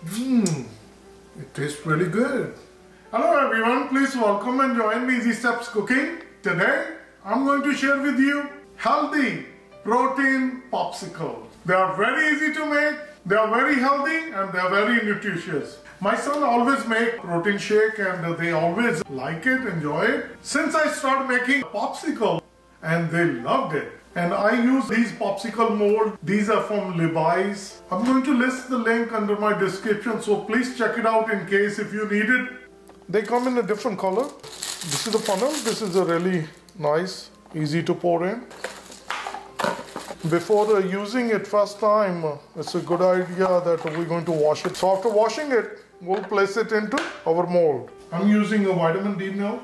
It tastes really good. Hello everyone, please welcome and join me Easy Steps Cooking. Today I'm going to share with you healthy protein popsicles. They are very easy to make, they are very healthy and they are very nutritious. My son always make protein shake and they always like it, enjoy it. Since I started making popsicle and they loved it. And I use these popsicle molds. These are from Lebice. I'm going to list the link under my description, so please check it out in case if you need it. They come in a different color. This is the funnel. This is a really nice, easy to pour in. Before using it first time, it's a good idea that we're going to wash it. So after washing it, we'll place it into our mold. I'm using a vitamin D milk.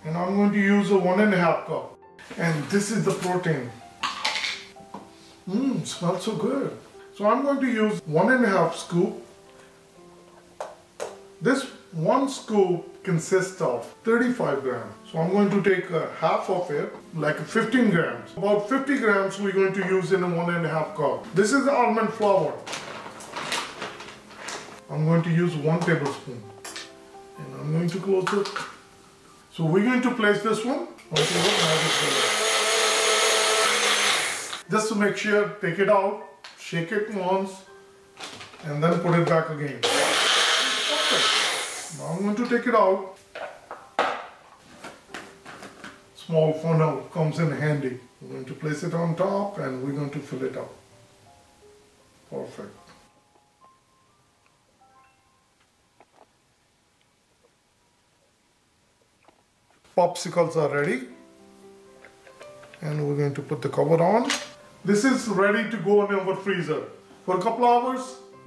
And I'm going to use a 1.5 cup. And this is the protein. Smells so good. So I'm going to use 1.5 scoop. This one scoop consists of 35 grams. So I'm going to take half of it, like 15 grams. About 50 grams we're going to use in a 1.5 cup. This is almond flour. I'm going to use 1 tablespoon. And I'm going to close it. So we're going to place this one onto the magic bullet. Just to make sure, take it out, shake it once, and then put it back again. Okay. Now I'm going to take it out. Small funnel comes in handy. We're going to place it on top and we're going to fill it up. Perfect. Popsicles are ready and we're going to put the cover on. This is ready to go in our freezer for a couple hours.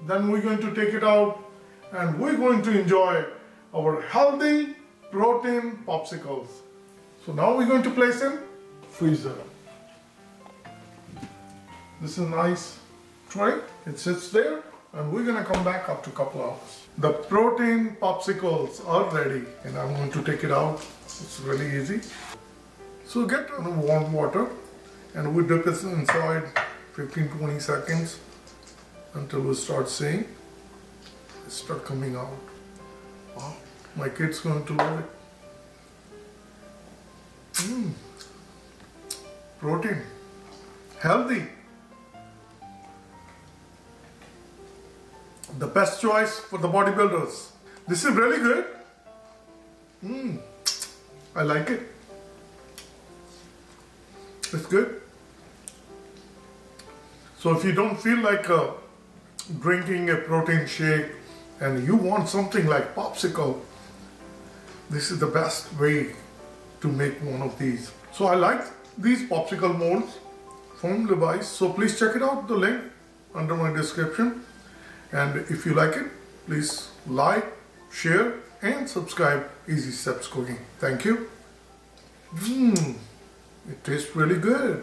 Then we're going to take it out and we're going to enjoy our healthy protein popsicles. So now we're going to place in freezer. This is a nice tray. It sits there and we're going to come back after a couple hours. The protein popsicles are ready and I'm going to take it out. It's really easy. So get warm water and we dip it inside 15-20 seconds until we start seeing it start coming out. Wow, my kid's going to love it. Protein, healthy. The best choice for the bodybuilders. This is really good. I like it. It's good. So if you don't feel like drinking a protein shake and you want something like popsicle, this is the best way to make one of these. So I like these popsicle molds from Lebice. So please check it out, the link under my description. And if you like it, please like, share and subscribe Easy Steps Cooking. Thank you. It tastes really good.